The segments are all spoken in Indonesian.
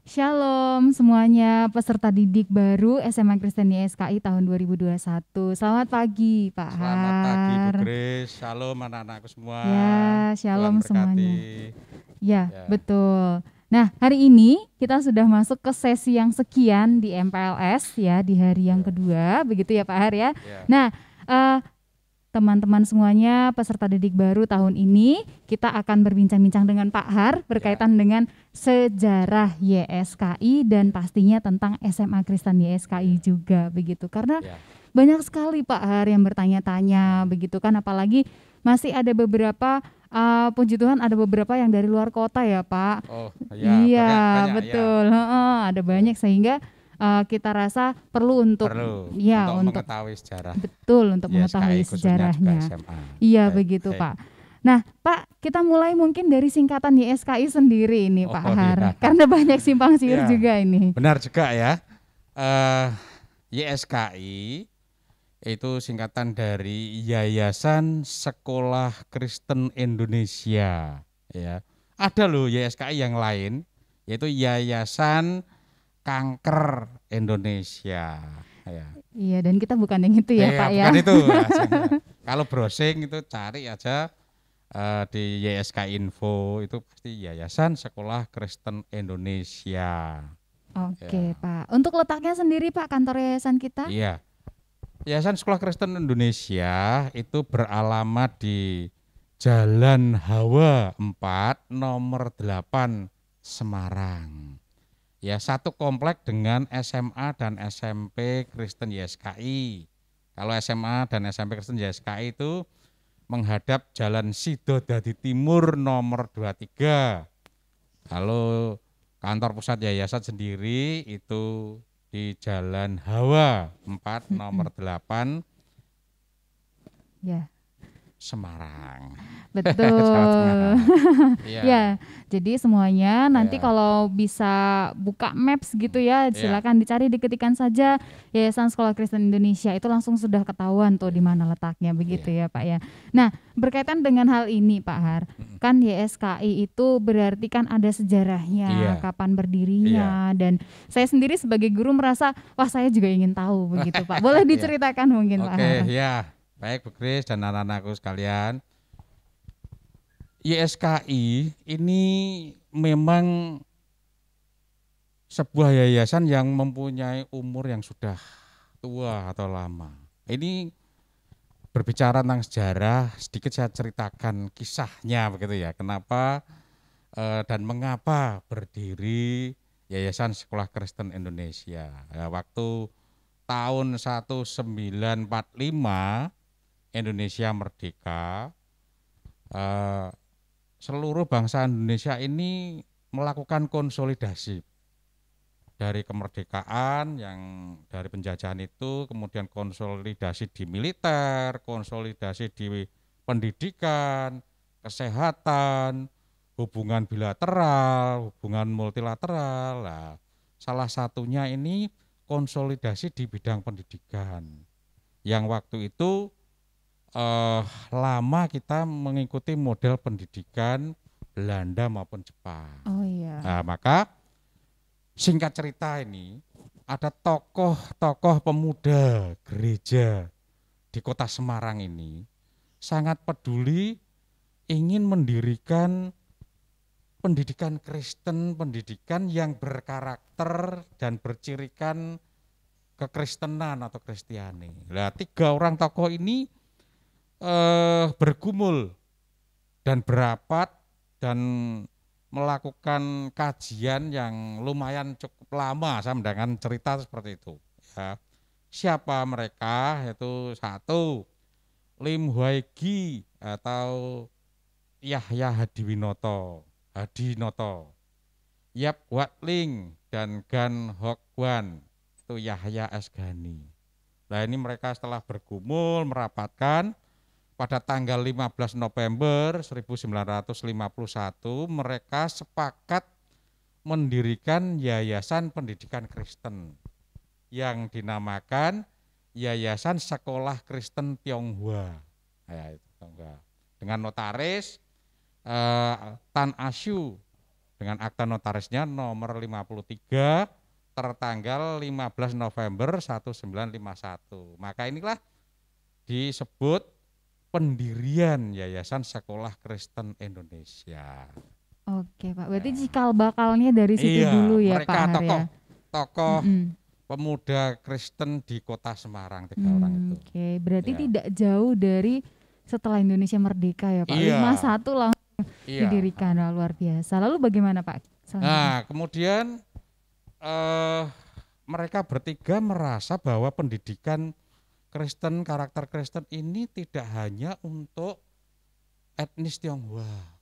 Shalom semuanya peserta didik baru SMA Kristen YSKI tahun 2021. Selamat pagi Pak Selamat pagi Bu Har. Grace, shalom anak-anakku semua, Ya, Tuhan shalom berkati. semuanya. Ya, Ya, betul. Nah, hari ini kita sudah masuk ke sesi yang sekian di MPLS ya, di hari yang ya, kedua, begitu ya Pak Har ya. ya, Nah, eh, teman-teman semuanya peserta didik baru tahun ini kita akan berbincang-bincang dengan Pak Har ya, berkaitan dengan sejarah YSKI dan pastinya tentang SMA Kristen YSKI ya, juga begitu karena ya. banyak sekali Pak Har yang bertanya-tanya Hmm. begitu kan apalagi masih ada beberapa puji Tuhan ada beberapa yang dari luar kota ya Pak. Oh ya, Iya banyak ya, betul, heeh, ada banyak ya. sehingga kita rasa perlu untuk Perlu ya untuk untuk mengetahui sejarah betul untuk mengetahui YSKI khususnya juga sejarahnya. SMA. Iya Baik, begitu baik. Pak. Nah Pak kita mulai mungkin dari singkatan YSKI sendiri ini Pak Oh Har. ya, Karena banyak simpang siur ya, juga ini. benar juga ya. eh YSKI itu singkatan dari Yayasan Sekolah Kristen Indonesia. Ya, ada loh YSKI yang lain, yaitu Yayasan Kanker Indonesia. Ya. Iya dan kita bukan yang itu ya Pak ya. Bukan itu. Kalau browsing itu cari aja di YSK Info itu pasti Yayasan Sekolah Kristen Indonesia. Oke Ya, Pak. Untuk letaknya sendiri Pak kantor yayasan kita? iya. Yayasan Sekolah Kristen Indonesia itu beralamat di Jalan Hawa 4 nomor 8 Semarang. Ya, satu komplek dengan SMA dan SMP Kristen YSKI. Kalau SMA dan SMP Kristen YSKI itu menghadap Jalan Sidodadi Timur nomor 23. Kalau kantor pusat yayasan sendiri itu di Jalan Hawa 4 Mm-mm. nomor 8 Ya. Semarang. Jawa Betul. Tengah. Ya, Iya, jadi semuanya nanti ya, kalau bisa buka Maps gitu ya, ya, silakan dicari, diketikkan saja Yayasan Sekolah Kristen Indonesia itu langsung sudah ketahuan tuh di ya, mana letaknya begitu ya. ya Pak ya. Nah, berkaitan dengan hal ini Pak Har, kan YSKI itu berarti kan ada sejarahnya, Iya, kapan iya. berdirinya dan saya sendiri sebagai guru merasa wah saya juga ingin tahu begitu Pak. Boleh Iya. diceritakan mungkin Pak Oke, Har? ya. Baik Bu Kris dan anak-anakku sekalian. YSKI ini memang sebuah yayasan yang mempunyai umur yang sudah tua atau lama. Ini berbicara tentang sejarah, sedikit saya ceritakan kisahnya begitu ya. Kenapa dan mengapa berdiri Yayasan Sekolah Kristen Indonesia. Ya, waktu tahun 1945 Indonesia merdeka, eh, seluruh bangsa Indonesia ini melakukan konsolidasi dari kemerdekaan yang dari penjajahan itu, kemudian konsolidasi di militer, konsolidasi di pendidikan, kesehatan, hubungan bilateral, hubungan multilateral. Nah, salah satunya ini konsolidasi di bidang pendidikan. Yang waktu itu lama kita mengikuti model pendidikan Belanda maupun Jepang. Oh iya. Nah, maka singkat cerita ini ada tokoh-tokoh pemuda gereja di kota Semarang ini sangat peduli ingin mendirikan pendidikan Kristen, pendidikan yang berkarakter dan bercirikan kekristenan atau Kristiani. Nah, tiga orang tokoh ini bergumul dan berapat dan melakukan kajian yang lumayan cukup lama. Saya mendengarkan cerita seperti itu. Ya. Siapa mereka? Yaitu satu Lim Hwai Gi atau Yahya Hadinoto, Yap Watling dan Gan Hok Wan itu Yahya Asgani. Nah ini mereka setelah bergumul merapatkan pada tanggal 15 November 1951 mereka sepakat mendirikan Yayasan Pendidikan Kristen yang dinamakan Yayasan Sekolah Kristen Tionghoa. Ya, itu, dengan notaris Tan Asyu dengan akta notarisnya nomor 53 tertanggal 15 November 1951. Maka inilah disebut pendirian Yayasan Sekolah Kristen Indonesia. Oke Pak, berarti Ya. cikal bakalnya dari situ Iya, dulu ya Pak mereka Har ya? tokoh Mm-mm. pemuda Kristen di kota Semarang, 3 orang itu. Oke, berarti Ya. tidak jauh dari setelah Indonesia merdeka ya Pak. Iya, 51 langsung iya. didirikan. Wah, luar biasa. Lalu bagaimana Pak selanjutnya? Nah, kemudian mereka bertiga merasa bahwa pendidikan Kristen, karakter Kristen ini tidak hanya untuk etnis Tionghoa.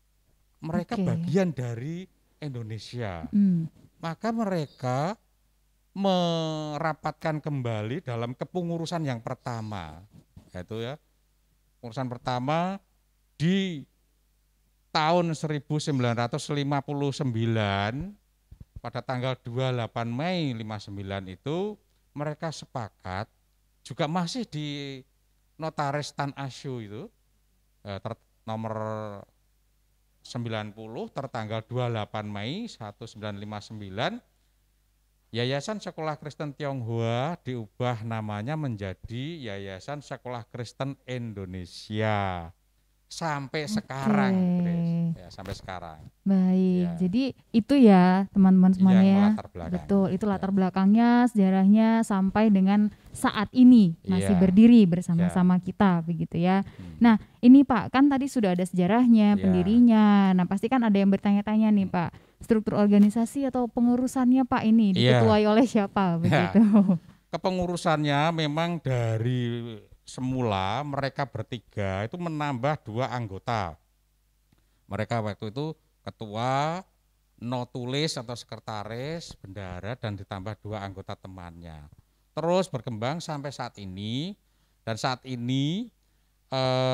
Mereka Oke. bagian dari Indonesia. Mm. Maka mereka merapatkan kembali dalam kepengurusan yang pertama. Yaitu ya, pengurusan pertama di tahun 1959 pada tanggal 28 Mei 59 itu mereka sepakat juga masih di Notaris Tan Asyo itu nomor 90 tertanggal 28 Mei 1959 Yayasan Sekolah Kristen Tionghoa diubah namanya menjadi Yayasan Sekolah Kristen Indonesia sampai sekarang, Grace. Ya, sampai sekarang. Baik, Ya. jadi itu ya teman-teman semuanya Yang ya. melatar belakang. Betul, itu latar Ya. belakangnya, sejarahnya sampai dengan saat ini masih Iya. berdiri bersama-sama kita begitu ya. Nah, ini Pak, kan tadi sudah ada sejarahnya, Iya. pendirinya. Nah, pasti kan ada yang bertanya-tanya nih Pak, struktur organisasi atau pengurusannya Pak ini Iya. diketuai oleh siapa begitu? Kepengurusannya memang dari semula mereka bertiga itu menambah 2 anggota. Mereka waktu itu ketua, notulis atau sekretaris, bendahara, dan ditambah 2 anggota temannya. Terus berkembang sampai saat ini, dan saat ini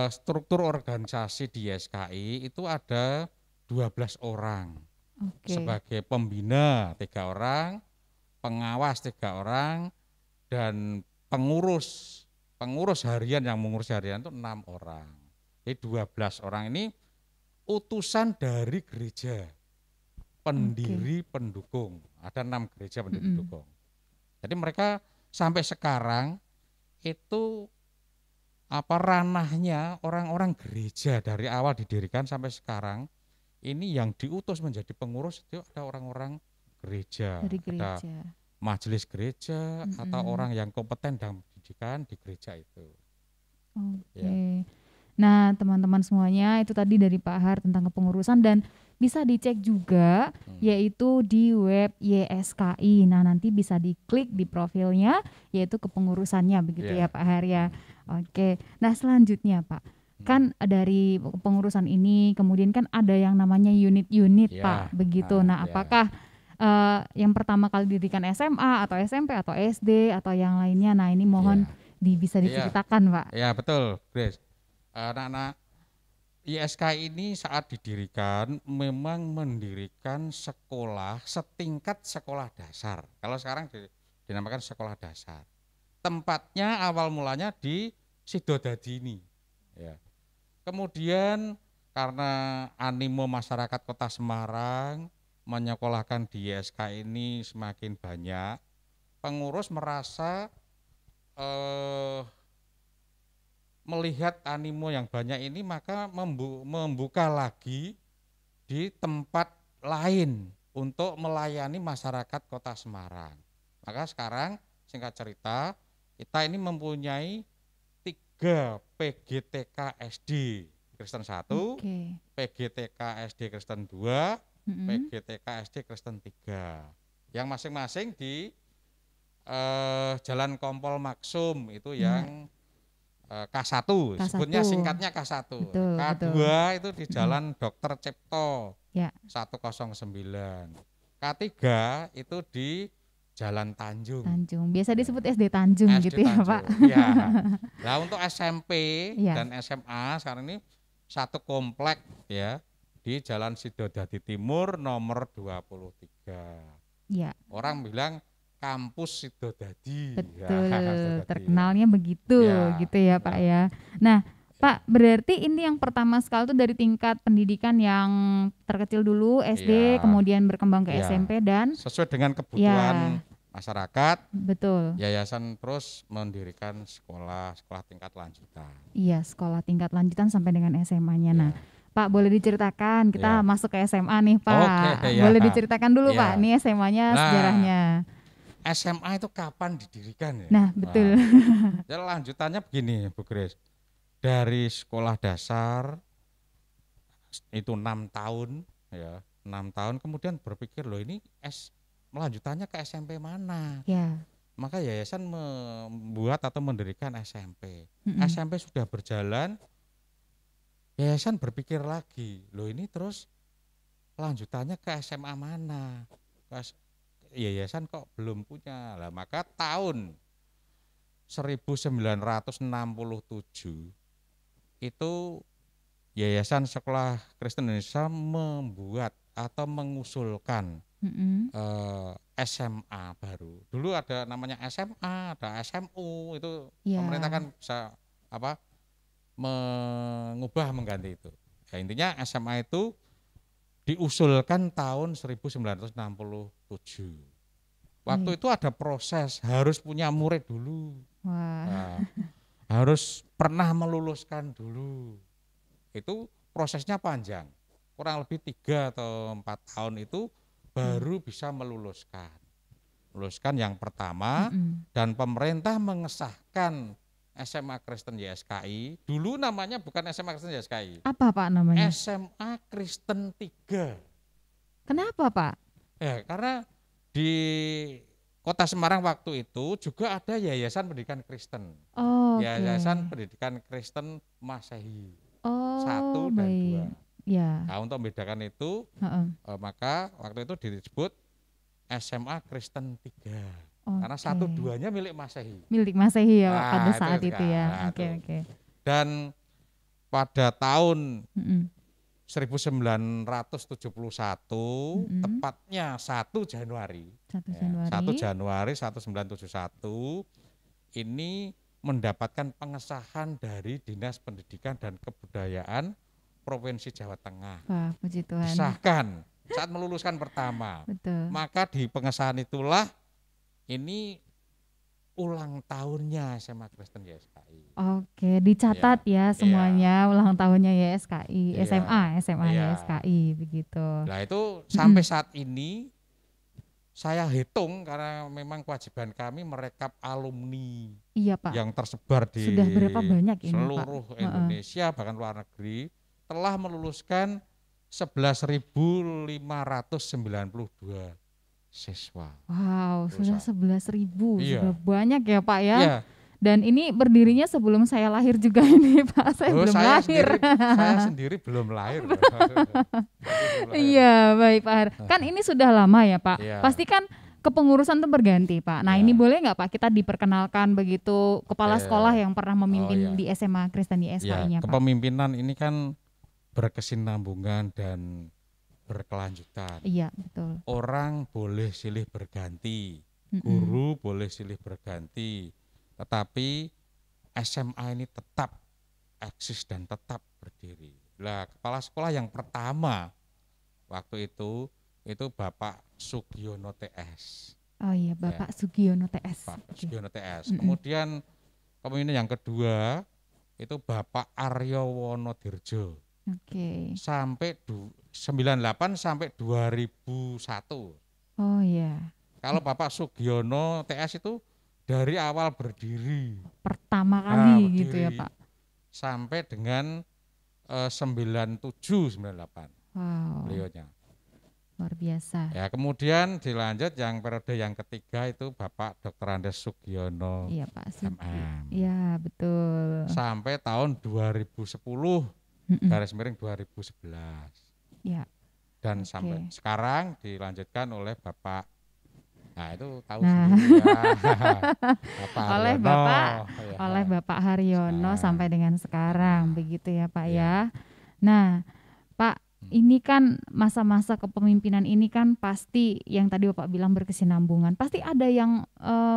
struktur organisasi di YSKI itu ada 12 orang. Oke. Sebagai pembina 3 orang, pengawas 3 orang, dan pengurus harian yang mengurus harian itu 6 orang. Jadi 12 orang ini utusan dari gereja, pendiri pendukung. Ada 6 gereja pendiri pendukung. Jadi mereka sampai sekarang itu ranahnya orang-orang gereja dari awal didirikan sampai sekarang ini yang diutus menjadi pengurus itu ada orang-orang gereja. Dari Ada gereja. majelis gereja atau orang yang kompeten dalam pendidikan di gereja itu. Oke. Ya. Nah, teman-teman semuanya itu tadi dari Pak Har tentang kepengurusan dan bisa dicek juga yaitu di web YSKI. Nah, nanti bisa diklik di profilnya yaitu kepengurusannya begitu ya Pak Har ya. Oke. Nah, selanjutnya Pak. Kan dari kepengurusan ini kemudian kan ada yang namanya unit-unit Pak begitu. Nah, apakah yang pertama kali didirikan SMA atau SMP atau SD atau yang lainnya. Nah, ini mohon bisa diceritakan, Pak. Ya, betul, Grace. Anak-anak ISK ini saat didirikan memang mendirikan sekolah setingkat sekolah dasar. Kalau sekarang dinamakan sekolah dasar. Tempatnya awal mulanya di Sidodadi ini. Ya. Kemudian karena animo masyarakat Kota Semarang menyekolahkan di YSK ini semakin banyak, pengurus merasa melihat animo yang banyak ini maka membuka lagi di tempat lain untuk melayani masyarakat Kota Semarang. Maka sekarang singkat cerita kita ini mempunyai 3 PGTK SD Kristen 1, PGTK SD Kristen 2, PGTK SD Kristen 3 yang masing-masing di Jalan Kompol Maksum itu yang K1, sebutnya singkatnya K1. Betul, K2 betul. itu di Jalan Dr. Cipto 109. K3 itu di Jalan Tanjung. Biasa disebut SD Tanjung SD gitu ya, Tanjung. Pak. Ya. Nah, untuk SMP dan SMA sekarang ini satu komplek ya di Jalan Sidodadi Timur nomor 23. Ya. Orang bilang kampus Sidodadi. Betul, terkenalnya begitu gitu ya Pak ya. Nah, Pak, berarti ini yang pertama sekali tuh dari tingkat pendidikan yang terkecil dulu SD, Iya, kemudian berkembang ke iya. SMP dan Sesuai dengan ya kebutuhan masyarakat, betul. yayasan terus mendirikan sekolah tingkat lanjutan. Iya, sekolah tingkat lanjutan sampai dengan SMA-nya. Nah, Ya, Pak boleh diceritakan kita ya. masuk ke SMA nih, Oke, Pak. ya. Boleh diceritakan dulu, Pak. Ya. Nih SMA-nya Nah, sejarahnya. SMA itu kapan didirikan ya? Nah, betul. Ya lanjutannya begini, Bu Grace. Dari sekolah dasar itu 6 tahun, ya 6 tahun, kemudian berpikir loh ini melanjutannya ke SMP mana? Ya. Maka yayasan membuat atau mendirikan SMP. Mm-mm. SMP sudah berjalan, yayasan berpikir lagi, loh ini terus lanjutannya ke SMA mana? Yayasan kok belum punya. Lah maka tahun 1967 itu Yayasan Sekolah Kristen Indonesia membuat atau mengusulkan SMA baru. Dulu ada namanya SMA, ada SMU, itu Ya. pemerintah kan bisa mengganti itu. Ya, intinya SMA itu diusulkan tahun 1967. Waktu itu ada proses harus punya murid dulu. Wah. Nah, harus pernah meluluskan dulu. Itu prosesnya panjang, kurang lebih 3 atau 4 tahun itu baru bisa meluluskan yang pertama. Dan pemerintah mengesahkan SMA Kristen YSKI, dulu namanya bukan SMA Kristen YSKI. Apa Pak namanya? SMA Kristen 3. Kenapa Pak? Ya, karena di Kota Semarang waktu itu juga ada Yayasan Pendidikan Kristen. Yayasan Pendidikan Kristen Masehi. 1 dan 2. Ya. Nah, untuk membedakan itu, maka waktu itu disebut SMA Kristen 3. Karena 1-2-nya milik Masehi. Milik Masehi ya Pak, pada saat itu ya. Oke. Dan pada tahun 1971, tepatnya 1 Januari 1971, ini mendapatkan pengesahan dari Dinas Pendidikan dan Kebudayaan Provinsi Jawa Tengah. Wah, puji Tuhan. Disahkan saat meluluskan pertama. Betul. Maka di pengesahan itulah ini ulang tahunnya SMA Kristen YSKI. Oke, dicatat ya semuanya ulang tahunnya YSKI, SMA YSKI begitu. Nah itu sampai saat ini saya hitung karena memang kewajiban kami merekap alumni Pak. yang tersebar di sudah berapa banyak ini, seluruh Pak? Indonesia bahkan luar negeri, telah meluluskan 11.592 siswa. Wow, sudah 11.000, sudah Iya. banyak ya Pak ya. Iya. Dan ini berdirinya sebelum saya lahir juga ini Pak, saya belum lahir. Saya sendiri belum lahir. Iya, baik Pak Har. Kan ini sudah lama ya Pak. Iya. Pasti kan kepengurusan tuh berganti Pak. Nah ini boleh nggak Pak kita diperkenalkan begitu kepala sekolah yang pernah memimpin di SMA Kristen YSKI-nya Pak? Kepemimpinan ini kan berkesinambungan dan berkelanjutan. Iya, betul. Orang boleh silih berganti, guru boleh silih berganti, tetapi SMA ini tetap eksis dan tetap berdiri. Nah, kepala sekolah yang pertama waktu itu Bapak Sugiono TS. Oh iya, Bapak Sugiono TS. Bapak Sugiono TS. Kemudian yang kedua itu Bapak Aryo Wonodirjo. Sampai 98 sampai 2001. Oh iya. Kalau Bapak Sugiono TS itu dari awal berdiri. Pertama kali gitu ya Pak. Sampai dengan 97 98. Wow. Beliaunya. Luar biasa. Ya, kemudian dilanjut yang periode yang ketiga itu Bapak Dr. Andes Sugiono. Iya Pak. MM. Iya, betul. Sampai tahun 2010 garis miring 2011. Ya. Dan sampai sekarang dilanjutkan oleh Bapak, nah itu tahu sendiri ya. Bapak oleh Haryono. Oleh Bapak Haryono sampai dengan sekarang begitu ya Pak ya. Nah Pak, ini kan masa-masa kepemimpinan ini kan pasti yang tadi Bapak bilang berkesinambungan. Pasti ada yang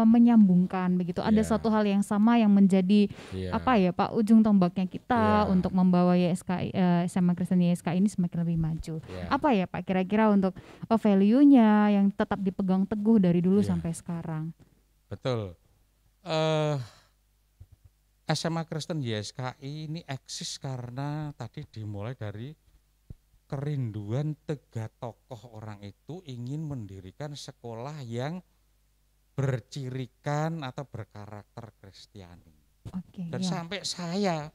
menyambungkan begitu. Ada Iya, suatu hal yang sama yang menjadi apa iya, ya Pak, ujung tombaknya kita iya, untuk membawa YSKI, SMA Kristen YSKI ini semakin lebih maju. iya, Apa ya Pak kira-kira untuk value-nya yang tetap dipegang teguh dari dulu iya, sampai sekarang? betul. Eh SMA Kristen YSKI ini eksis karena tadi dimulai dari kerinduan tiga tokoh orang itu ingin mendirikan sekolah yang bercirikan atau berkarakter Kristiani. Oke, Dan ya. sampai saya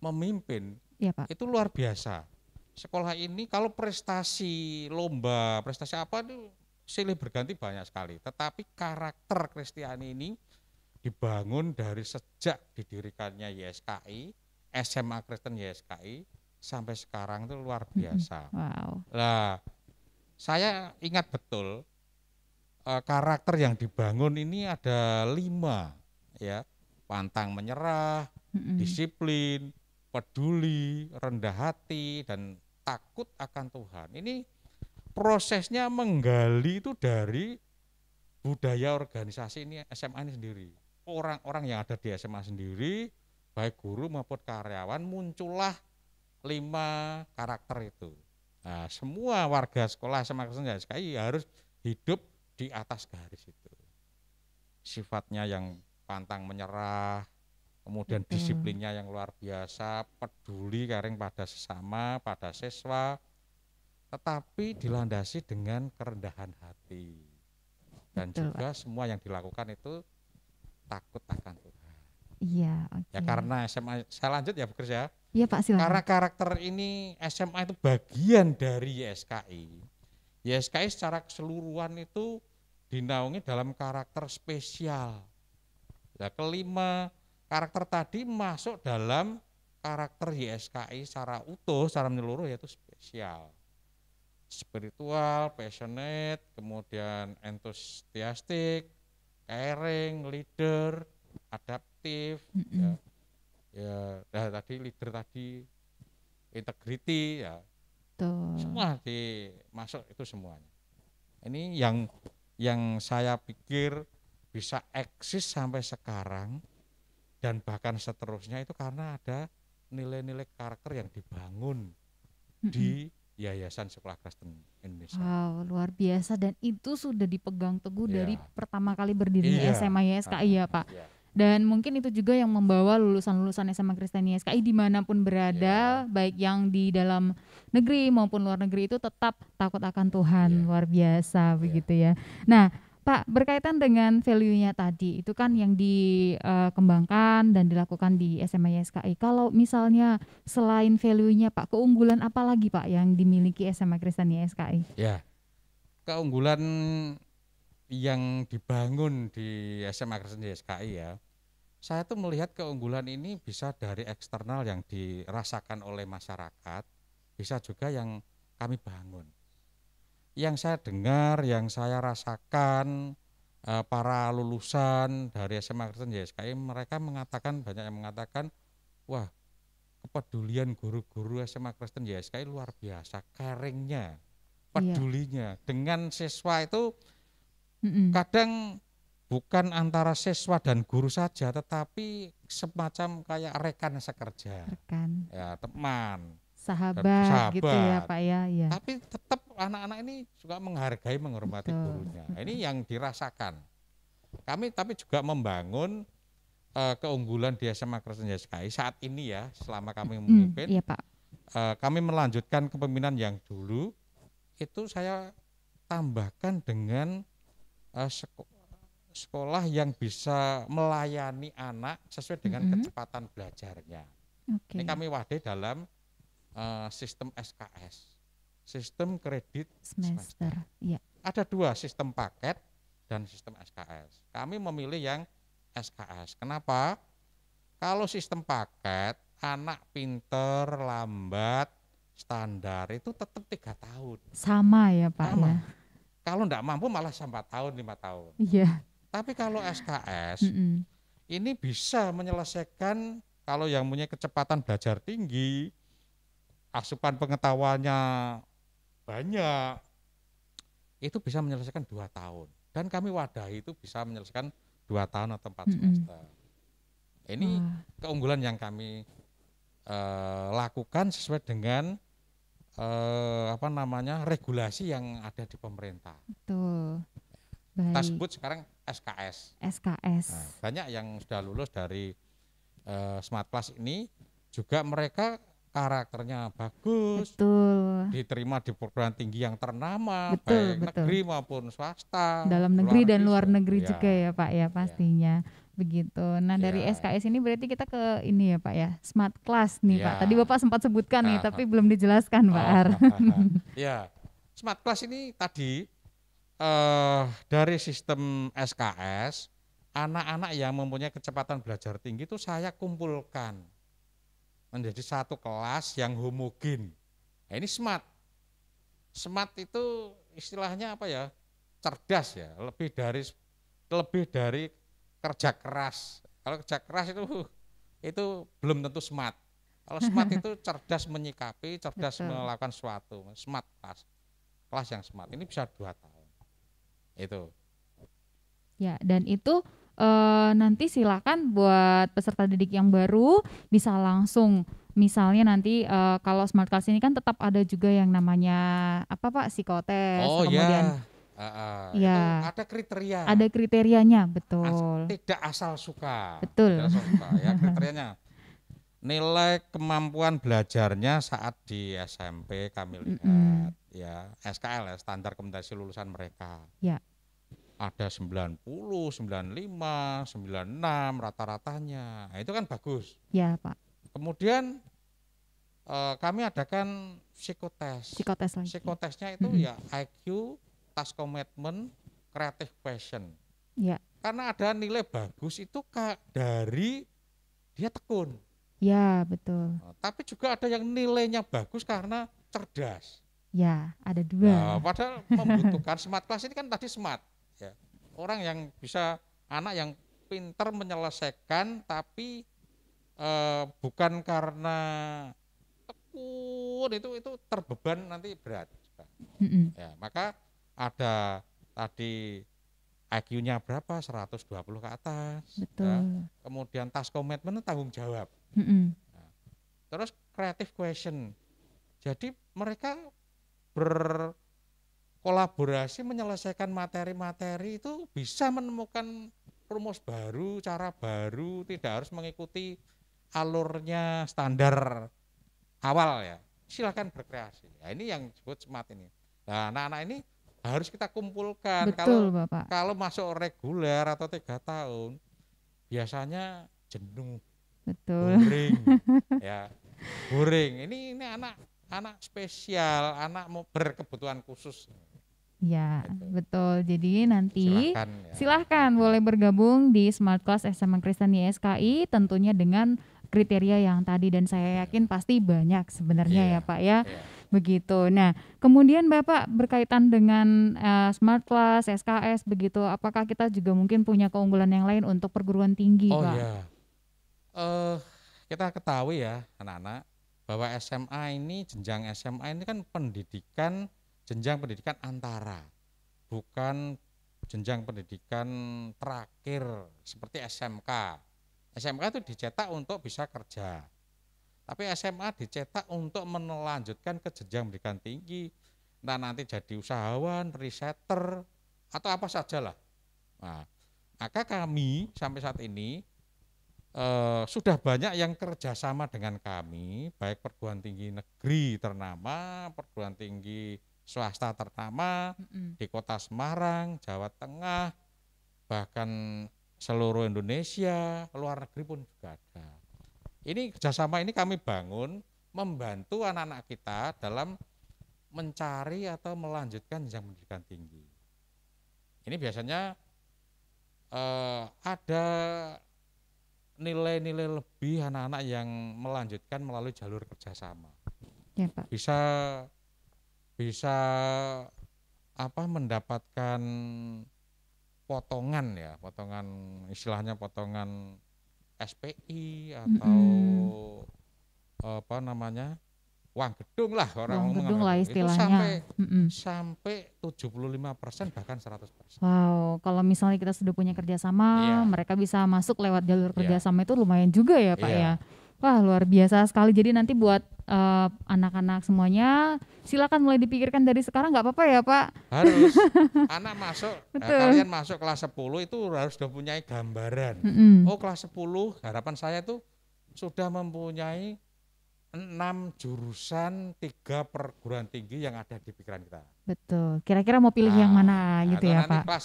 memimpin Iya Pak. itu luar biasa. Sekolah ini kalau prestasi lomba, prestasi apa itu silih berganti banyak sekali. Tetapi karakter Kristiani ini dibangun dari sejak didirikannya YSKI, SMA Kristen YSKI sampai sekarang itu luar biasa. Wow. Nah, saya ingat betul karakter yang dibangun ini ada 5 ya, pantang menyerah, Mm-mm. disiplin, peduli, rendah hati, dan takut akan Tuhan. Ini prosesnya menggali itu dari budaya organisasi ini SMA ini sendiri. Orang-orang yang ada di SMA sendiri, baik guru maupun karyawan, muncullah 5 karakter itu. Nah, semua warga sekolah SMA Kristen YSKI harus hidup di atas garis itu. Sifatnya yang pantang menyerah, kemudian Betul. disiplinnya yang luar biasa, peduli caring pada sesama, pada siswa, tetapi dilandasi dengan kerendahan hati. Dan Betul Pak. juga semua yang dilakukan itu takut akan Tuhan. Iya, Ya oke. karena SMA, saya lanjut ya bekerja. Iya Pak, silakan. Karena karakter ini SMA itu bagian dari YSKI. YSKI secara keseluruhan itu dinaungi dalam karakter spesial. Nah, kelima karakter tadi masuk dalam karakter YSKI secara utuh, secara menyeluruh yaitu spesial. Spiritual, passionate, kemudian enthusiastic, caring, leader, adaptif, ya, Mm-mm. ya, nah, tadi leader tadi integrity, ya, Betul. semua dimasuk itu semuanya. Ini yang saya pikir bisa eksis sampai sekarang dan bahkan seterusnya itu karena ada nilai-nilai karakter yang dibangun Mm-mm. di Yayasan Sekolah Kristen Indonesia. Wow, luar biasa dan itu sudah dipegang teguh dari Ya, pertama kali berdirinya iya, SMA YSKI ya Pak. iya, Dan mungkin itu juga yang membawa lulusan-lulusan SMA Kristen YSKI dimanapun iya, berada, baik yang di dalam negeri maupun luar negeri itu tetap takut akan Tuhan, iya, luar biasa iya, begitu ya. Nah, Pak, berkaitan dengan value-nya tadi, itu kan yang dikembangkan dan dilakukan di SMA YSKI. Kalau misalnya selain value-nya Pak, keunggulan apa lagi Pak yang dimiliki SMA Kristen YSKI? ya. Keunggulan yang dibangun di SMA Kristen YSKI ya, saya tuh melihat keunggulan ini bisa dari eksternal yang dirasakan oleh masyarakat, bisa juga yang kami bangun. Yang saya dengar, yang saya rasakan, para lulusan dari SMA Kristen YSKI, mereka mengatakan, banyak yang mengatakan, wah, kepedulian guru-guru SMA Kristen YSKI luar biasa, caringnya, Iya. pedulinya. Dengan siswa itu Mm-mm. kadang bukan antara siswa dan guru saja, tetapi semacam kayak rekan sekerja, Rekan, ya teman dan sahabat gitu ya sahabat. Pak ya, iya. Tapi tetap anak-anak ini juga menghargai, menghormati Betul. gurunya. Ini yang dirasakan. Kami tapi juga membangun keunggulan di SMA Kristen YSKI saat ini ya, selama kami memimpin, Iya Pak. kami melanjutkan kepemimpinan yang dulu, itu saya tambahkan dengan sekolah yang bisa melayani anak sesuai dengan Mm-mm. kecepatan belajarnya. Ini Oke, kami wadai dalam sistem SKS, sistem kredit semester. semester. Iya. Ada 2, sistem paket dan sistem SKS. Kami memilih yang SKS. Kenapa? Kalau sistem paket, anak pinter, lambat, standar itu tetap 3 tahun. Sama ya Pak ya. Sama. Kalau enggak mampu malah 4 tahun, 5 tahun. Iya. Tapi kalau SKS Mm-mm. ini bisa menyelesaikan, kalau yang punya kecepatan belajar tinggi, asupan pengetahuannya banyak, itu bisa menyelesaikan 2 tahun. Dan kami wadahi itu bisa menyelesaikan 2 tahun atau 4 semester. Ini Wah, keunggulan yang kami lakukan sesuai dengan regulasi yang ada di pemerintah. betul. Kita Baik, sebut sekarang SKS. Nah, SKS. banyak yang sudah lulus dari Smart Class ini juga mereka karakternya bagus, Betul. diterima di perguruan tinggi yang ternama, Betul, baik betul. negeri maupun swasta, Dalam negeri luar dan negeri luar juga. negeri Ya, juga ya Pak ya ya, pastinya. Begitu. Nah, dari ya, SKS ini berarti kita ke ini ya Pak ya, Smart Class nih Pak. Tadi ya. Bapak sempat sebutkan nih, tapi Ah, belum dijelaskan Pak oh, Har. ya. Smart Class ini tadi dari sistem SKS, anak-anak yang mempunyai kecepatan belajar tinggi itu saya kumpulkan menjadi satu kelas yang homogen. Nah, ini smart. Smart itu istilahnya apa ya? Cerdas ya, lebih dari kerja keras. Kalau kerja keras itu belum tentu smart. Kalau smart itu cerdas menyikapi, cerdas Betul. melakukan sesuatu. Smart kelas, kelas yang smart. Ini bisa 2 tahun. Itu. Ya, dan itu nanti silakan buat peserta didik yang baru bisa langsung misalnya nanti kalau Smart Class ini kan tetap ada juga yang namanya apa Pak psikotes, Oh kemudian ya, itu ya ada kriteria. ada kriterianya, betul. Tidak asal suka, Betul. tidak asal suka ya kriterianya. Nilai kemampuan belajarnya saat di SMP kami lihat Mm-mm. ya SKL ya standar kompetensi lulusan mereka. Ya, Ada 90, 95, 96 rata-ratanya. Nah, itu kan bagus. ya Pak. Kemudian kami adakan psikotes. Psikotes lagi. Psikotesnya itu Mm-mm. ya IQ, task commitment, creative question. Ya, Karena ada nilai bagus itu dari dia tekun. ya betul. Tapi juga ada yang nilainya bagus karena cerdas. Ya, ada Nah, dua. padahal membutuhkan smart class ini kan tadi smart. Ya. Orang yang bisa, anak yang pintar menyelesaikan tapi bukan karena tekun itu terbeban nanti berat. Mm-mm. Ya, maka ada tadi IQ-nya berapa 120 ke atas ya. Betul. Kemudian task commitment tanggung jawab. Mm-mm. Nah, terus creative question. Jadi mereka berkolaborasi menyelesaikan materi-materi itu bisa menemukan rumus baru, cara baru, tidak harus mengikuti alurnya standar awal ya. Silakan berkreasi. Nah, ini yang disebut smart ini. Nah, anak-anak ini harus kita kumpulkan. Betul, Kalau Bapak. kalau masuk reguler atau 3 tahun, biasanya jenuh, Betul. boring, ya, boring. Ini anak spesial, anak mau berkebutuhan khusus. Ya, Gitu. betul. Jadi nanti Silahkan ya. silahkan boleh bergabung di Smart Class SMA Kristen YSKI tentunya dengan kriteria yang tadi dan saya yakin pasti banyak sebenarnya ya Iya, Pak ya. iya. Begitu. Nah, kemudian Bapak berkaitan dengan Smart Class, SKS begitu, apakah kita juga mungkin punya keunggulan yang lain untuk perguruan tinggi, Oh Pak? ya, kita ketahui ya anak-anak bahwa jenjang SMA ini kan jenjang pendidikan antara, bukan jenjang pendidikan terakhir seperti SMK. SMK itu dicetak untuk bisa kerja, tapi SMA dicetak untuk melanjutkan ke jenjang pendidikan tinggi, entah nanti jadi usahawan, riseter, atau apa sajalah. Nah, maka kami sampai saat ini sudah banyak yang kerjasama dengan kami, baik perguruan tinggi negeri ternama, perguruan tinggi swasta ternama Mm-mm. di kota Semarang, Jawa Tengah, bahkan seluruh Indonesia, luar negeri pun juga ada. Ini kerjasama ini kami bangun membantu anak-anak kita dalam mencari atau melanjutkan jenjang pendidikan tinggi. Ini biasanya ada nilai-nilai lebih anak-anak yang melanjutkan melalui jalur kerjasama. Ya, Pak. Bisa mendapatkan potongan ya, istilahnya potongan SPI atau Mm-mm. uang gedung lah orang Uang ngomong gedung lah itu istilahnya. Mm-mm. sampai 75% bahkan 100%. Wow, kalau misalnya kita sudah punya kerjasama, Iya, mereka bisa masuk lewat jalur iya, kerjasama itu lumayan juga ya Pak ya. iya, Wah luar biasa sekali. Jadi nanti buat anak-anak semuanya, silakan mulai dipikirkan dari sekarang nggak apa-apa ya Pak. harus anak masuk, Betul. kalian masuk kelas 10 itu harus sudah punya gambaran. Mm-mm. Oh kelas 10 harapan saya tuh sudah mempunyai 6 jurusan 3 perguruan tinggi yang ada di pikiran kita. Betul. Kira-kira mau pilih yang mana gitu Atau ya nanti Pak? kelas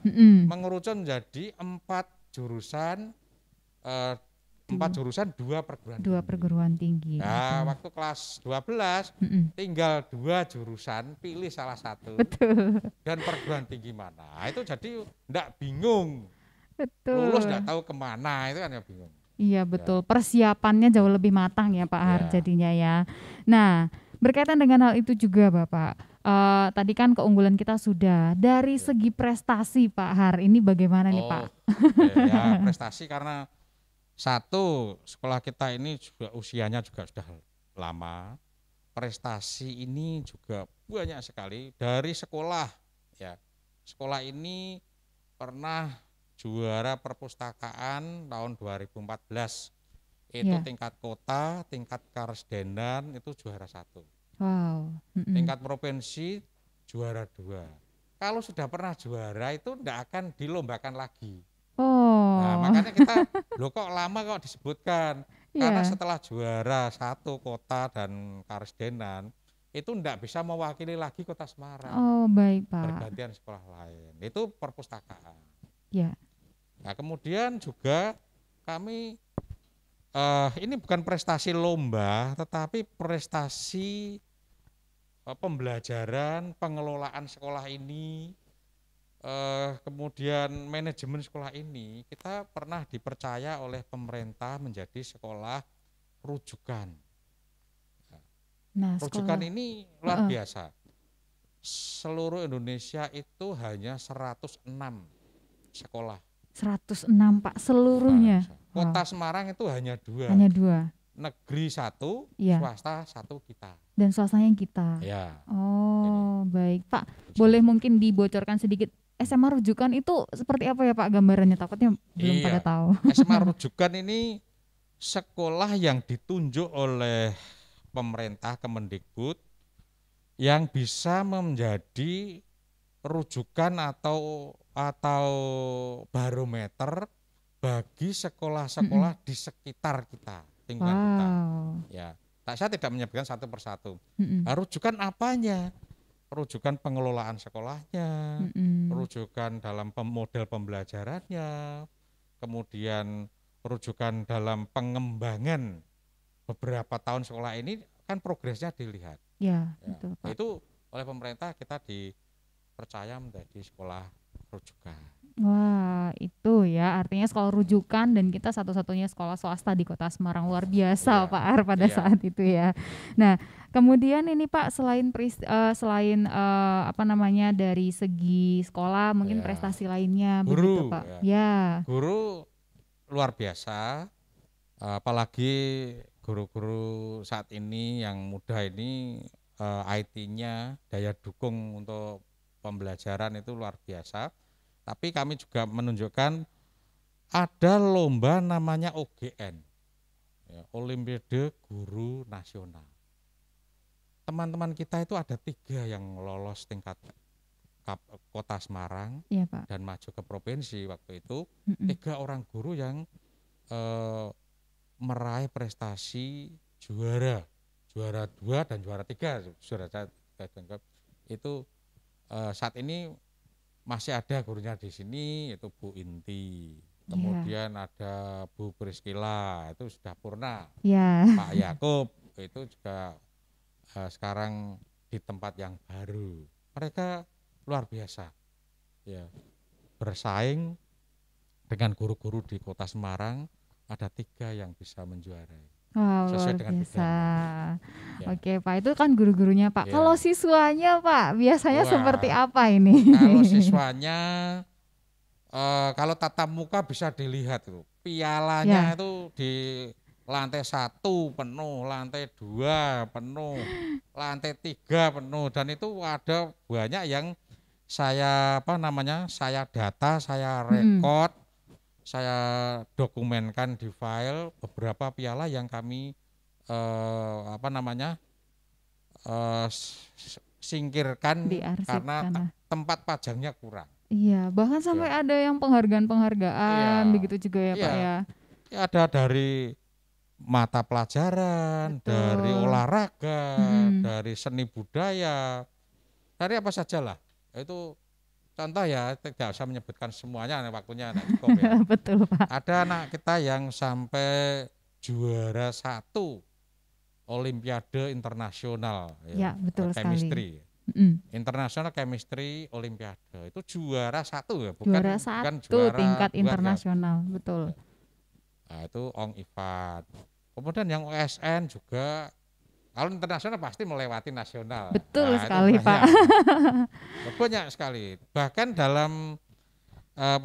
11 Mm-mm. mengerucut menjadi 4 jurusan, eh, 4 Dua, jurusan 2 perguruan dua tinggi. perguruan tinggi. Nah, Betul. waktu kelas 12 Mm-mm. tinggal 2 jurusan, pilih salah satu Betul. dan perguruan tinggi mana. Itu jadi enggak bingung, lulus enggak Betul. tahu kemana, itu kan ya bingung. Iya Ya, betul, persiapannya jauh lebih matang ya Pak Har ya, jadinya ya. Nah, berkaitan dengan hal itu juga Bapak, tadi kan keunggulan kita sudah dari ya. segi prestasi Pak Har, ini bagaimana nih Pak? Oh, ya prestasi karena satu sekolah kita ini juga usianya juga sudah lama. Prestasi ini juga banyak sekali dari sekolah ya. Sekolah ini pernah juara perpustakaan tahun 2014. Itu Ya, tingkat kota, tingkat Karsdenan itu juara 1. wow. Mm-mm. Tingkat provinsi juara 2. Kalau sudah pernah juara itu tidak akan dilombakan lagi. Nah, Oh, makanya kita, loh kok lama kok disebutkan. Karena iya. setelah juara 1 kota dan Karsdenan, itu tidak bisa mewakili lagi kota Semarang. Oh, baik Pak. Bergantian sekolah lain. Itu perpustakaan. Ya, Nah, kemudian juga kami, ini bukan prestasi lomba, tetapi prestasi pembelajaran, pengelolaan sekolah ini, kemudian manajemen sekolah ini, kita pernah dipercaya oleh pemerintah menjadi sekolah rujukan. nah Rujukan sekolah. ini luar Heeh, biasa. Seluruh Indonesia itu hanya 106 sekolah. 106 Pak seluruhnya. Kota Wow, Semarang itu hanya 2, hanya 2. negeri 1, Iya, swasta 1 kita. dan swastanya kita. Ya, ini Oh, baik. Pak, rujukan. boleh mungkin dibocorkan sedikit SMA rujukan itu seperti apa ya Pak gambarannya? Takutnya belum pada Iya, tahu. SMA rujukan ini sekolah yang ditunjuk oleh pemerintah Kemendikbud yang bisa menjadi rujukan atau barometer bagi Mm-mm. sekolah-sekolah di sekitar kita, lingkungan kita. Wow. Ya, saya tidak menyebutkan satu persatu. Mm-mm. Nah, rujukan apanya? Rujukan pengelolaan sekolahnya, Mm-mm. rujukan dalam model pembelajarannya, kemudian rujukan dalam pengembangan beberapa tahun sekolah ini kan progresnya dilihat. Ya, Ya, betul Pak. itu oleh pemerintah kita dipercaya menjadi sekolah rujukan. Wah, itu ya artinya sekolah rujukan dan kita satu-satunya sekolah swasta di Kota Semarang luar biasa Iya, Pak Ar pada iya, saat itu ya. Nah, kemudian ini Pak selain apa namanya dari segi sekolah mungkin iya. prestasi lainnya begitu Guru, Pak. ya. Ya, Guru luar biasa, apalagi guru-guru saat ini yang muda ini, IT-nya, daya dukung untuk pembelajaran itu luar biasa. Tapi kami juga menunjukkan ada lomba namanya OGN, ya, Olimpiade Guru Nasional. Teman-teman kita itu ada 3 yang lolos tingkat kota Semarang iya Pak. dan maju ke provinsi waktu itu. Mm-mm. 3 orang guru yang meraih prestasi juara 2 dan juara 3. Itu saat ini masih ada gurunya di sini, yaitu Bu Inti. Iya. Kemudian ada Bu Priskila, itu sudah purna. Ya. Pak Yakub itu juga sekarang di tempat yang baru. Mereka luar biasa, ya, bersaing dengan guru-guru di Kota Semarang. Ada 3 yang bisa menjuarai Wow, luar sesuai dengan biasa. bidangnya. Ya, Oke, Pak, itu kan guru-gurunya, Pak. Kalau ya. siswanya, Pak, biasanya seperti Wah, apa ini? kalau siswanya, kalau tatap muka bisa dilihat itu, Ya, pialanya itu lantai 1 penuh, lantai 2 penuh, lantai 3 penuh, dan itu ada banyak yang saya saya data, saya Mm-mm. rekod, saya dokumenkan di file beberapa piala yang kami eh, apa namanya singkirkan karena Diarsipkan lah. tempat pajangnya kurang. Iya, bahkan sampai Ya, ada yang penghargaan-penghargaan iya, begitu juga ya Pak iya, ya. ya ada dari mata pelajaran, dari Betul. olahraga, Mm-mm. dari seni budaya, dari apa saja lah. Itu contoh ya, tidak usah menyebutkan semuanya, waktunya tidak cukup ya. Betul Pak. Ada anak kita yang sampai juara 1 Olimpiade internasional Ya, ya, betul sekali. chemistry. Mm-mm. International Chemistry Olimpiade itu juara 1 ya, Juara bukan satu juara tingkat 2 enggak. internasional, betul. Nah, itu Ong Ivan. Kemudian yang USN juga, kalau internasional pasti melewati nasional. Betul Nah, itu sekali Pak. banyak. Banyak sekali. Bahkan dalam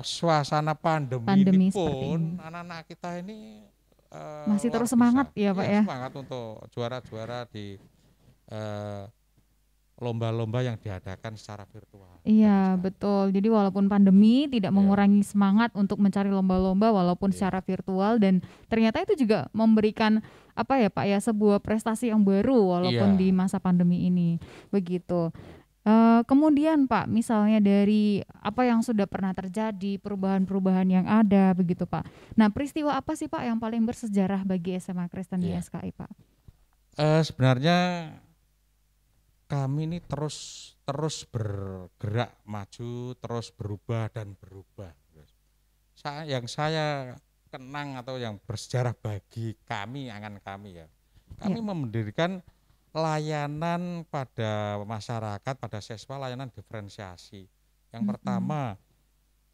suasana pandemi ini Pandemi seperti pun ini. anak-anak kita ini Masih luar terus semangat biasa. ya Pak Iya, ya. semangat untuk juara-juara di eh, lomba-lomba yang diadakan secara virtual. Bagus Iya, sekali. betul. Jadi walaupun pandemi tidak Iya, mengurangi semangat untuk mencari lomba-lomba walaupun iya, secara virtual, dan ternyata itu juga memberikan apa ya Pak ya, sebuah prestasi yang baru walaupun di iya, masa pandemi ini. Begitu. Kemudian Pak, misalnya dari apa yang sudah pernah terjadi, perubahan-perubahan yang ada begitu Pak. Nah, peristiwa apa sih Pak yang paling bersejarah bagi SMA Kristen iya. YSKI Pak? Sebenarnya kami ini terus terus bergerak maju, terus berubah dan berubah. Yang saya kenang atau yang bersejarah bagi kami, angan kami ya, Ya. kami mendirikan layanan pada masyarakat, pada siswa, layanan diferensiasi. Yang Mm-mm. pertama,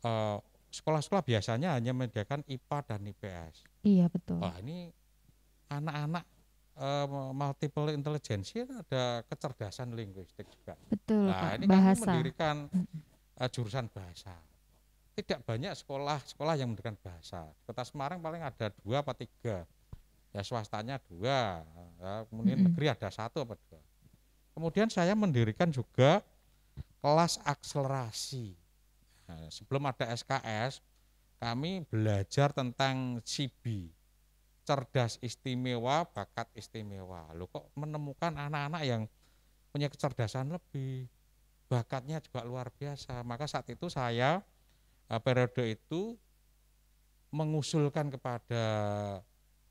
eh, sekolah-sekolah biasanya hanya menyediakan IPA dan IPS. Iya, betul. Wah, ini anak-anak multiple intelligence, ada kecerdasan linguistik juga. Betul Nah, Pak, ini kami bahasa. mendirikan jurusan bahasa. Tidak banyak sekolah-sekolah yang mendirikan bahasa. Kota Semarang paling ada 2 atau 3. Ya swastanya 2, ya, kemudian Mm-mm. negeri ada 1 atau 2. Kemudian saya mendirikan juga kelas akselerasi. Nah, sebelum ada SKS, kami belajar tentang CIBI, cerdas istimewa, bakat istimewa. Loh, kok menemukan anak-anak yang punya kecerdasan lebih, bakatnya juga luar biasa. Maka saat itu saya periode itu mengusulkan kepada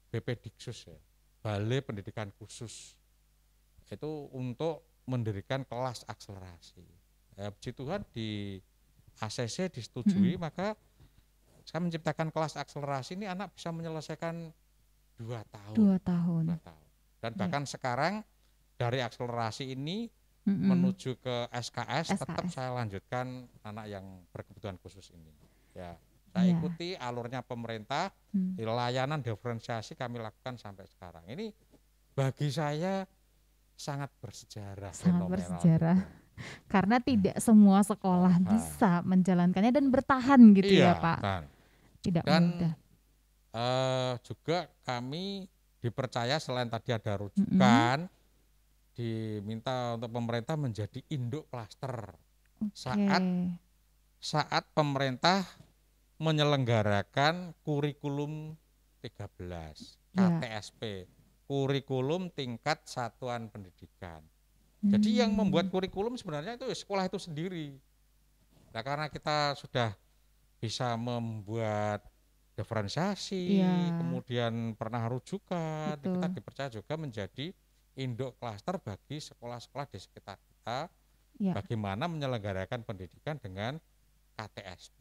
BPDiksus ya, Balai Pendidikan Khusus, itu untuk mendirikan kelas akselerasi. Puji Tuhan di ACC disetujui, Mm-mm. maka saya menciptakan kelas akselerasi ini anak bisa menyelesaikan 2 tahun, 2 tahun. 2 tahun. Dan Ya. bahkan sekarang dari akselerasi ini Mm-mm. menuju ke SKS, tetap SKS. saya lanjutkan anak yang berkebutuhan khusus ini. Ya, saya Iya. ikuti alurnya pemerintah, Hmm. di layanan diferensiasi kami lakukan sampai sekarang. Ini bagi saya sangat bersejarah, Sangat fenomenal bersejarah. juga. Karena tidak semua sekolah Nah, bisa menjalankannya dan bertahan gitu ya iya, Pak. Tidak dan mudah. juga kami dipercaya selain tadi ada Mm-mm. rujukan, diminta untuk pemerintah menjadi induk klaster Oke. saat saat pemerintah menyelenggarakan kurikulum 13 Ya. KTSP, kurikulum tingkat satuan pendidikan. Jadi yang membuat Hmm. kurikulum sebenarnya itu sekolah itu sendiri. Nah, karena kita sudah bisa membuat diferensiasi, Iya, kemudian pernah rujukan, kita betul. dipercaya juga menjadi induk klaster bagi sekolah-sekolah di sekitar kita, Ya. bagaimana menyelenggarakan pendidikan dengan KTSP,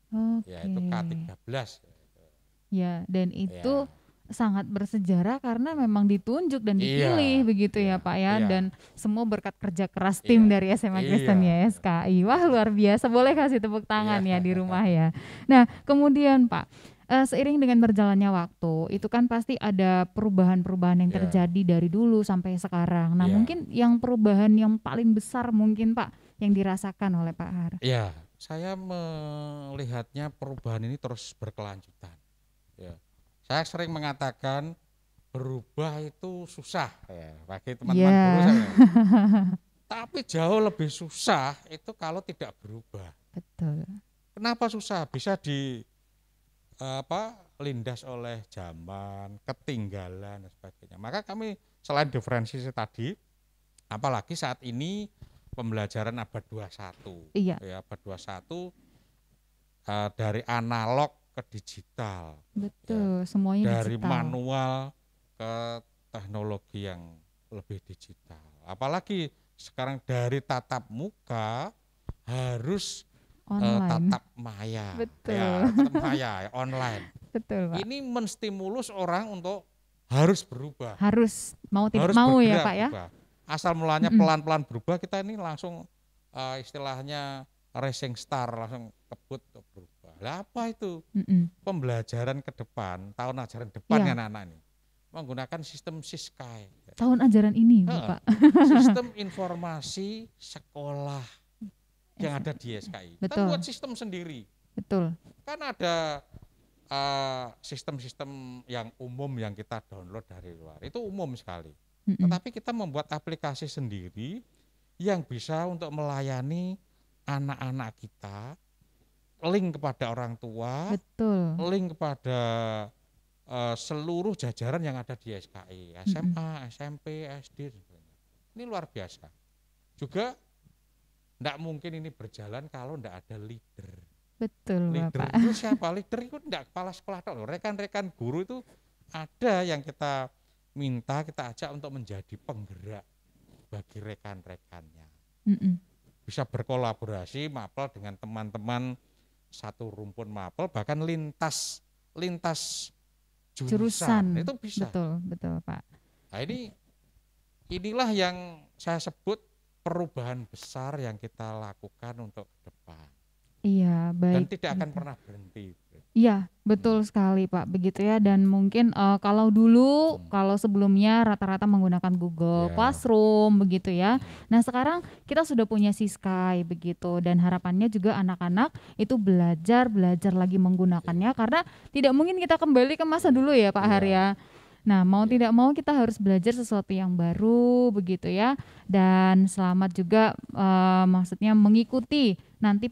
Oke. yaitu K13. Ya, dan itu Ya, sangat bersejarah karena memang ditunjuk dan dipilih iya, begitu iya, ya Pak ya, iya, dan semua berkat kerja keras tim iya, dari SMA Kristen iya, YSKI. Wah, luar biasa. Boleh kasih tepuk tangan iya, ya di rumah ya. Nah, kemudian Pak, seiring dengan berjalannya waktu, itu kan pasti ada perubahan-perubahan yang iya, terjadi dari dulu sampai sekarang. Nah, iya, mungkin yang perubahan yang paling besar mungkin Pak yang dirasakan oleh Pak Har. iya. Saya melihatnya perubahan ini terus berkelanjutan. Ya. Saya sering mengatakan berubah itu susah ya bagi teman-teman Iya, guru saya. Tapi jauh lebih susah itu kalau tidak berubah. betul. Kenapa susah? Bisa lindas oleh zaman, ketinggalan dan sebagainya. Maka kami selain diferensiasi tadi, apalagi saat ini pembelajaran abad 21. Iya, Ya, abad 21 dari analog ke digital, betul. Semuanya dari digital. manual ke teknologi yang lebih digital. Apalagi sekarang dari tatap muka harus Online. tatap maya, Betul. ya tatap maya online. Betul, Pak. Ini menstimulus orang untuk harus berubah, Harus mau tidak harus mau ya, bergerak Pak ya. berubah. Asal mulanya Mm-mm. pelan-pelan berubah, kita ini langsung istilahnya racing star, langsung kebut untuk berubah. Lah apa itu? Mm-mm. Pembelajaran ke depan, tahun ajaran depan Iya. anak-anak ini menggunakan sistem Siskai. Tahun ajaran ini, Heeh. Bapak. Sistem informasi sekolah yang ada di SKI. Kita Betul. buat sistem sendiri. Betul. Kan ada sistem-sistem yang umum yang kita download dari luar. Itu umum sekali. Mm-mm. Tetapi kita membuat aplikasi sendiri yang bisa untuk melayani anak-anak kita, link kepada orang tua, Betul. link kepada seluruh jajaran yang ada di SKI, SMA, SMP, SD, dan sebagainya. Ini luar biasa. Juga tidak mungkin ini berjalan kalau tidak ada leader. Betul, Leader Bapak. itu siapa? Leader itu tidak kepala sekolah, rekan-rekan guru itu ada yang kita minta, kita ajak untuk menjadi penggerak bagi rekan-rekannya. Mm-mm. Bisa berkolaborasi mapel dengan teman-teman satu rumpun mapel, bahkan lintas jurusan itu bisa. Betul, betul, Pak. Nah inilah yang saya sebut perubahan besar yang kita lakukan untuk ke depan. Iya, Dan baik. tidak akan Gitu. pernah berhenti. Iya, betul sekali Pak, begitu ya. Dan mungkin kalau dulu, kalau sebelumnya rata-rata menggunakan Google Ya. Classroom, begitu ya. Nah sekarang kita sudah punya Siskai, begitu. Dan harapannya juga anak-anak itu belajar lagi menggunakannya, karena tidak mungkin kita kembali ke masa dulu ya Pak Har ya. Nah mau tidak mau kita harus belajar sesuatu yang baru, begitu ya. Dan selamat juga maksudnya mengikuti nanti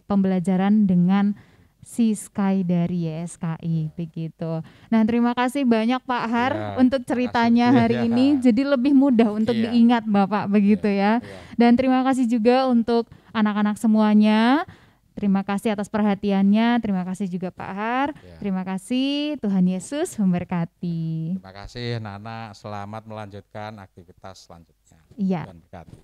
pembelajaran dengan Siskai dari YSKI, begitu. Nah terima kasih banyak Pak Har Ya, untuk ceritanya makasih. hari Ya. ini, jadi lebih mudah untuk Iya. diingat Bapak, begitu ya. Dan terima kasih juga untuk anak-anak semuanya. Terima kasih atas perhatiannya, terima kasih juga Pak Har. Ya. Terima kasih, Tuhan Yesus memberkati. Terima kasih Nana, selamat melanjutkan aktivitas selanjutnya. Iya. Tuhan berkati.